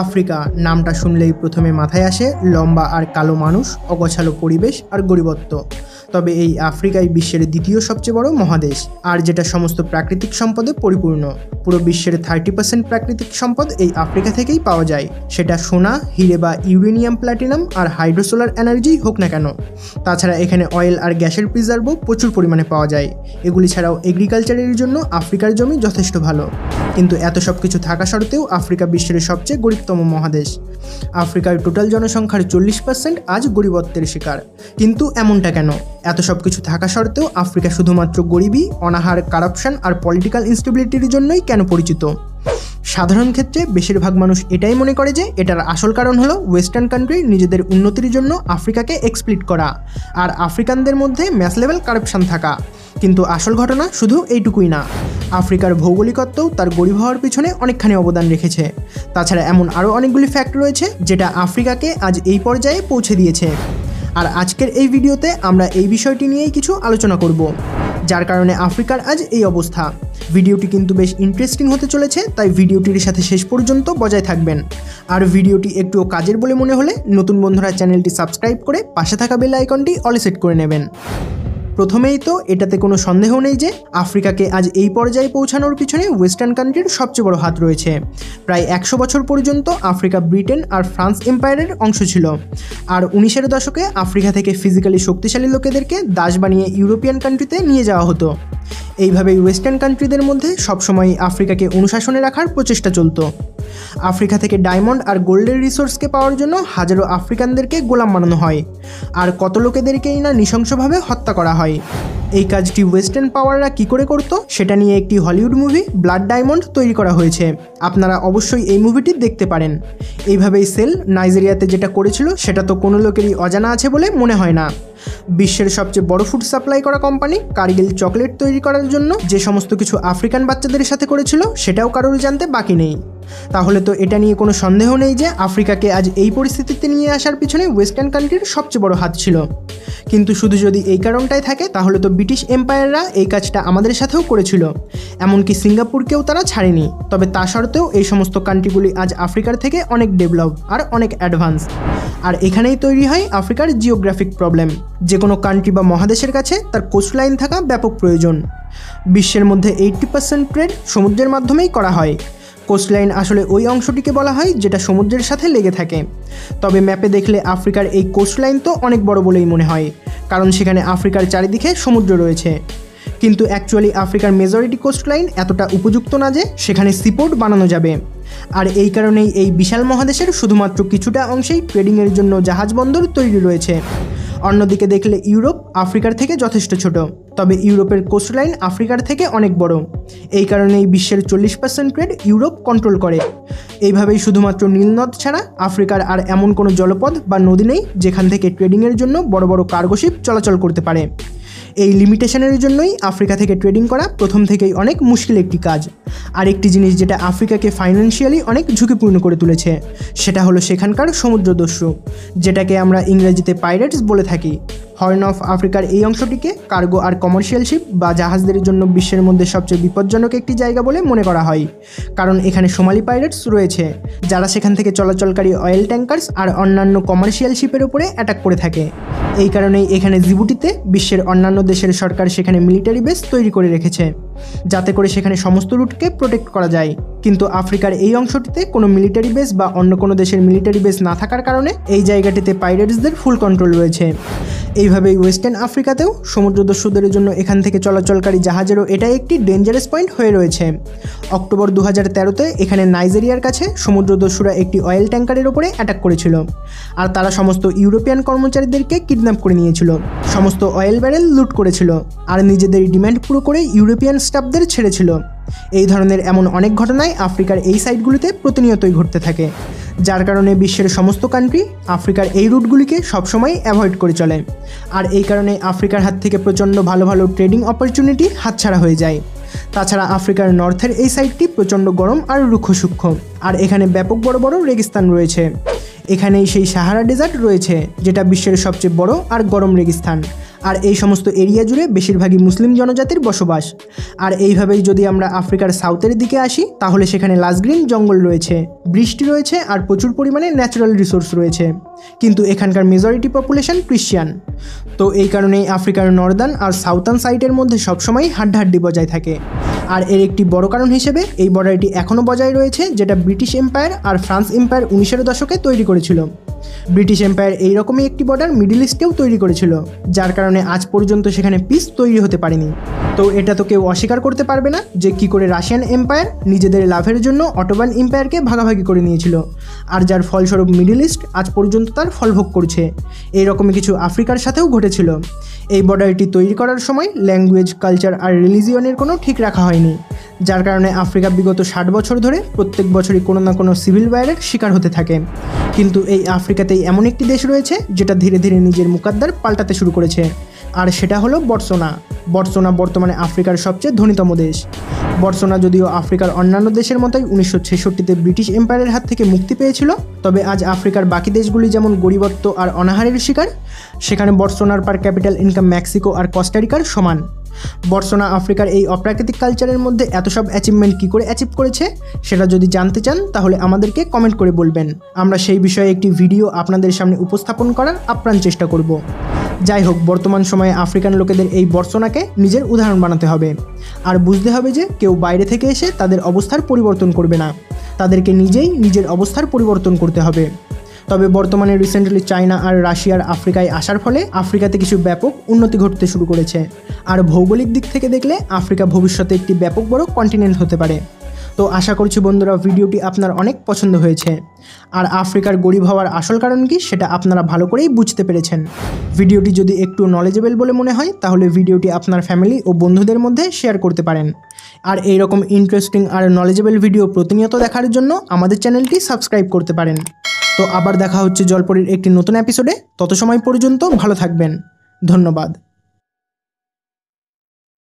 Africa নামটা শুনলেই প্রথমে মাথায় আসে লম্বা আর কালো মানুষ, অগোছালো পরিবেশ আর গরিবত্ব। তবে এই আফ্রিকাই বিশ্বের দ্বিতীয় সবচেয়ে বড় মহাদেশ, আর যেটা সমস্ত প্রাকৃতিক সম্পদে পরিপূর্ণ। পুরো বিশ্বের 30% প্রাকৃতিক সম্পদ এই আফ্রিকা থেকেই পাওয়া যায়, সেটা সোনা, হিরে বা ইউরেনিয়াম, প্ল্যাটিনাম আর হাইড্রোসোলার এনার্জি হোক না কেন। তাছাড়া এখানে অয়েল আর গ্যাসের প্রিজার্ভও প্রচুর পরিমাণে পাওয়া যায়। এগুলি ছাড়াও এগ্রিকালচারের জন্য আফ্রিকার জমি যথেষ্ট ভালো। কিন্তু এত সব কিছু থাকা সত্ত্বেও আফ্রিকা বিশ্বের সবচেয়ে গরিবতম মহাদেশ। আফ্রিকার টোটাল জনসংখ্যার 40% আজ গরিবত্বের শিকার। কিন্তু এমনটা কেন? এত সব কিছু থাকা সত্ত্বেও আফ্রিকা শুধুমাত্র গরিবই, অনাহার, কারাপশন আর পলিটিক্যাল ইনস্টেবিলিটির জন্যই কেন পরিচিত? সাধারণ ক্ষেত্রে বেশিরভাগ মানুষ এটাই মনে করে যে এটার আসল কারণ হলো ওয়েস্টার্ন কান্ট্রি নিজেদের উন্নতির জন্য আফ্রিকাকে এক্সপ্লয়েট করা আর আফ্রিকানদের মধ্যে ম্যাস লেভেল কারাপশন থাকা। কিন্তু আসল ঘটনা শুধু এইটুকুই না। আফ্রিকার ভৌগোলিকত্বও তার গরিব হওয়ার পিছনে অনেকখানি অবদান রেখেছে। তাছাড়া এমন আরও অনেকগুলি ফ্যাক্ট রয়েছে যেটা আফ্রিকাকে আজ এই পর্যায়ে পৌঁছে দিয়েছে। আর আজকের এই ভিডিওতে আমরা এই বিষয়টি নিয়েই কিছু আলোচনা করব, যার কারণে আফ্রিকার আজ এই অবস্থা। ভিডিওটি কিন্তু বেশ ইন্টারেস্টিং হতে চলেছে, তাই ভিডিওটির সাথে শেষ পর্যন্ত বজায় থাকবেন। আর ভিডিওটি একটুও কাজের বলে মনে হলে নতুন বন্ধুরা চ্যানেলটি সাবস্ক্রাইব করে পাশে থাকা বেল আইকনটি অলে সেট করে নেবেন। প্রথমেই তো এটাতে কোনো সন্দেহ নেই যে আফ্রিকাকে আজ এই পর্যায়ে পৌঁছানোর পিছনে ওয়েস্টার্ন কান্ট্রির সবচেয়ে বড় হাত রয়েছে। প্রায় 100 বছর পর্যন্ত আফ্রিকা ব্রিটেন আর ফ্রান্স এম্পায়ারের অংশ ছিল। আর 1900 দশকে আফ্রিকা থেকে ফিজিক্যালি শক্তিশালী লোকেদেরকে দাস বানিয়ে ইউরোপিয়ান কান্ট্রিতে নিয়ে যাওয়া হতো। এইভাবেই ওয়েস্টার্ন কান্ট্রিদের মধ্যে সবসময় আফ্রিকাকে অনুশাসনে রাখার প্রচেষ্টা চলত। আফ্রিকা থেকে ডায়মন্ড আর গোল্ডের রিসোর্সকে পাওয়ার জন্য হাজারো আফ্রিকানদেরকে গোলাম বানানো হয়, আর কত লোকেদেরকেই না নৃশংসভাবে হত্যা করা হয়। এই কাজটি ওয়েস্টার্ন পাওয়াররা কী করে করতো সেটা নিয়ে একটি হলিউড মুভি ব্লাড ডায়মন্ড তৈরি করা হয়েছে। আপনারা অবশ্যই এই মুভিটি দেখতে পারেন। এইভাবেই সেল নাইজেরিয়াতে যেটা করেছিল সেটা তো কোনো লোকেরই অজানা আছে বলে মনে হয় না। বিশ্বের সবচেয়ে বড় ফুড সাপ্লাই করা কোম্পানি কারিগেল চকলেট তৈরি করার জন্য যে সমস্ত কিছু আফ্রিকান বাচ্চাদের সাথে করেছিল সেটাও কারোর জানতে বাকি নেই। তাহলে তো এটা নিয়ে কোনো সন্দেহ নেই যে আফ্রিকাকে আজ এই পরিস্থিতিতে নিয়ে আসার পিছনে ওয়েস্টার্ন কান্ট্রির সবচেয়ে বড় হাত ছিল। কিন্তু শুধু যদি এই কারণটাই থাকে তাহলে তো ব্রিটিশ এম্পায়াররা এই কাজটা আমাদের সাথেও করেছিল, এমনকি সিঙ্গাপুরকেও তারা ছাড়েনি। তবে তা সত্ত্বেও এই সমস্ত কান্ট্রিগুলি আজ আফ্রিকার থেকে অনেক ডেভেলপ আর অনেক অ্যাডভান্স। আর এখানেই তৈরি হয় আফ্রিকার জিওগ্রাফিক প্রবলেম। যে কোনো কান্ট্রি বা মহাদেশের কাছে তার কোস্টলাইন থাকা ব্যাপক প্রয়োজন। বিশ্বের মধ্যে 80% ট্রেড সমুদ্রের মাধ্যমেই করা হয়। কোস্টলাইন আসলে ওই অংশটিকে বলা হয় যেটা সমুদ্রের সাথে লেগে থাকে। তবে ম্যাপে দেখলে আফ্রিকার এই কোস্টলাইন তো অনেক বড় বলেই মনে হয়, কারণ সেখানে আফ্রিকার চারিদিকে সমুদ্র রয়েছে। কিন্তু অ্যাকচুয়ালি আফ্রিকার মেজরিটি কোস্টলাইন এতটা উপযুক্ত না যে সেখানে সিপোর্ট বানানো যাবে। আর এই কারণেই এই বিশাল মহাদেশের শুধুমাত্র কিছুটা অংশেই ট্রেডিংয়ের জন্য জাহাজ বন্দর তৈরি রয়েছে। অন্যদিকে দেখলে ইউরোপ আফ্রিকার থেকে যথেষ্ট ছোট, তবে ইউরোপের কোস্টলাইন আফ্রিকার থেকে অনেক বড়। এই কারণেই বিশ্বের 40% ট্রেড ইউরোপ কন্ট্রোল করে। এইভাবেই শুধুমাত্র নীলনদ ছাড়া আফ্রিকার আর এমন কোনো জলপথ বা নদী নেই যেখান থেকে ট্রেডিংয়ের জন্য বড় বড় কার্গোশিপ চলাচল করতে পারে। এই লিমিটেশনের জন্যই আফ্রিকা থেকে ট্রেডিং করা প্রথম থেকেই অনেক মুশকিল একটি কাজ। আর একটি জিনিস যেটা আফ্রিকাকে ফাইন্যান্সিয়ালি অনেক ঝুঁকিপূর্ণ করে তুলেছে সেটা হলো সেখানকার সমুদ্রদস্যু, যেটাকে আমরা ইংরেজিতে পাইরেটস বলে থাকি। হর্ন অফ আফ্রিকার এই অংশটিকে কার্গো আর কমার্শিয়াল শিপ বা জাহাজদের জন্য বিশ্বের মধ্যে সবচেয়ে বিপজ্জনক একটি জায়গা বলে মনে করা হয়, কারণ এখানে সোমালি পাইরেটস রয়েছে যারা সেখান থেকে চলাচলকারী অয়েল ট্যাঙ্কার্স আর অন্যান্য কমার্শিয়াল শিপের উপরে অ্যাটাক করে থাকে। এই কারণেই এখানে জিবুটিতে বিশ্বের অন্যান্য দেশের সরকার সেখানে মিলিটারি বেস তৈরি করে রেখেছে, যাতে করে সেখানে সমস্ত রুটকে প্রোটেক্ট করা যায়। কিন্তু আফ্রিকার এই অংশটিতে কোনো মিলিটারি বেস বা অন্য কোনো দেশের মিলিটারি বেস না থাকার কারণে এই জায়গাটিতে পাইরেটসদের ফুল কন্ট্রোল রয়েছে। এইভাবেই ওয়েস্টার্ন আফ্রিকাতেও সমুদ্রদস্যুদের জন্য এখান থেকে চলাচলকারী জাহাজেরও এটাই একটি ডেঞ্জারাস পয়েন্ট হয়ে রয়েছে। অক্টোবর 2013-তে এখানে নাইজেরিয়ার কাছে সমুদ্রদস্যুরা একটি অয়েল ট্যাঙ্কারের ওপরে অ্যাটাক করেছিল, আর তারা সমস্ত ইউরোপিয়ান কর্মচারীদেরকে কিডন্যাপ করে নিয়েছিল, সমস্ত অয়েল ব্যারেল লুট করেছিল আর নিজেদের ডিম্যান্ড পুরো করে ইউরোপিয়ান স্টাফদের ছেড়েছিল। এই ধরনের এমন অনেক ঘটনাই আফ্রিকার এই সাইটগুলিতে প্রতিনিয়তই ঘটতে থাকে, যার কারণে বিশ্বের সমস্ত কান্ট্রি আফ্রিকার এই রুটগুলিকে সবসময় অ্যাভয়েড করে চলে। আর এই কারণে আফ্রিকার হাত থেকে প্রচণ্ড ভালো ভালো ট্রেডিং অপরচুনিটি হাতছাড়া হয়ে যায়। তাছাড়া আফ্রিকার নর্থের এই সাইডটি প্রচণ্ড গরম আর রুক্ষ সূক্ষ্ম, আর এখানে ব্যাপক বড় বড় রেগিস্তান রয়েছে। এখানেই সেই সাহারা ডেজার্ট রয়েছে, যেটা বিশ্বের সবচেয়ে বড় আর গরম রেগিস্তান। আর এই সমস্ত এরিয়া জুড়ে বেশিরভাগই মুসলিম জনজাতির বসবাস। আর এইভাবেই যদি আমরা আফ্রিকার সাউথের দিকে আসি, তাহলে সেখানে লাস গ্রিন জঙ্গল রয়েছে, বৃষ্টি রয়েছে আর প্রচুর পরিমাণে ন্যাচারাল রিসোর্স রয়েছে। কিন্তু এখানকার মেজরিটি পপুলেশন ক্রিশ্চিয়ান। তো এই কারণেই আফ্রিকার নর্দার্ন আর সাউথার্ন সাইডের মধ্যে সবসময় হাড্ডাহাড্ডি বজায় থাকে। আর এর একটি বড় কারণ হিসেবে এই বর্ডারটি এখনও বজায় রয়েছে, যেটা ব্রিটিশ এম্পায়ার আর ফ্রান্স এম্পায়ার 19এর দশকে তৈরি করেছিল। ব্রিটিশ এম্পায়ার এইরকমই একটি বর্ডার মিডল ইস্টেও তৈরি করেছিল, যার কারণে আজ পর্যন্ত সেখানে পিস তৈরি হতে পারেনি। তো এটা তো কেউ অস্বীকার করতে পারবে না যে কী করে রাশিয়ান এম্পায়ার নিজেদের লাভের জন্য অটোমান এম্পায়ারকে ভাগাভাগি করে নিয়েছিল, আর যার ফলস্বরূপ মিডল ইস্ট আজ পর্যন্ত তার ফলভোগ করছে। এইরকমই কিছু আফ্রিকার সাথেও ঘটেছিল। এই বর্ডারটি তৈরি করার সময় ল্যাঙ্গুয়েজ, কালচার আর রিলিজিয়নের কোনো ঠিক রাখা হয়নি, যার কারণে আফ্রিকা বিগত 60 বছর ধরে প্রত্যেক বছরই কোনো না কোনো সিভিল ওয়ারের শিকার হতে থাকে। কিন্তু এই আফ্রিকাতেই এমন একটি দেশ রয়েছে যেটা ধীরে ধীরে নিজের মুকাদ্দার পাল্টাতে শুরু করেছে, আর সেটা হলো বটসোনা। বটসোনা বর্তমানে আফ্রিকার সবচেয়ে ধনীতম দেশ। বটসোনা যদিও আফ্রিকার অন্যান্য দেশের মতোই 1966-তে ব্রিটিশ এম্পায়ারের হাত থেকে মুক্তি পেয়েছিল, তবে আজ আফ্রিকার বাকি দেশগুলি যেমন গরিবত্ব আর অনাহারের শিকার, সেখানে বটসোনার পার ক্যাপিটাল ইনকাম মেক্সিকো আর কস্টারিকার সমান। বটসোনা আফ্রিকার এই অপ্রাকৃতিক কালচারের মধ্যে এত সব অ্যাচিভমেন্ট কী করে অ্যাচিভ করেছে, সেটা যদি জানতে চান তাহলে আমাদেরকে কমেন্ট করে বলবেন। আমরা সেই বিষয়ে একটি ভিডিও আপনাদের সামনে উপস্থাপন করার আপ্রাণ চেষ্টা করব। যাই হোক, বর্তমান সময়ে আফ্রিকান লোকেদের এই বটসোনাকে নিজের উদাহরণ বানাতে হবে, আর বুঝতে হবে যে কেউ বাইরে থেকে এসে তাদের অবস্থার পরিবর্তন করবে না, তাদেরকে নিজেই নিজের অবস্থার পরিবর্তন করতে হবে। তবে বর্তমানে রিসেন্টলি চায়না আর রাশিয়ার আফ্রিকায় আসার ফলে আফ্রিকাতে কিছু ব্যাপক উন্নতি ঘটতে শুরু করেছে, আর ভৌগোলিক দিক থেকে দেখলে আফ্রিকা ভবিষ্যতে একটি ব্যাপক বড় কন্টিনেন্ট হতে পারে। তো আশা করছি বন্ধুরা ভিডিওটি আপনার অনেক পছন্দ হয়েছে, আর আফ্রিকার গরিব হওয়ার আসল কারণ কি সেটা আপনারা ভালো করেই বুঝতে পেরেছেন। ভিডিওটি যদি একটু নলেজেবল বলে মনে হয় তাহলে ভিডিওটি আপনার ফ্যামিলি ও বন্ধুদের মধ্যে শেয়ার করতে পারেন। আর এইরকম ইন্টারেস্টিং আর নলেজেবল ভিডিও প্রতিনিয়ত দেখার জন্য আমাদের চ্যানেলটি সাবস্ক্রাইব করতে পারেন। তো আবার দেখা হচ্ছে জলপরীর একটি নতুন এপিসোডে। তত সময় পর্যন্ত ভালো থাকবেন। ধন্যবাদ।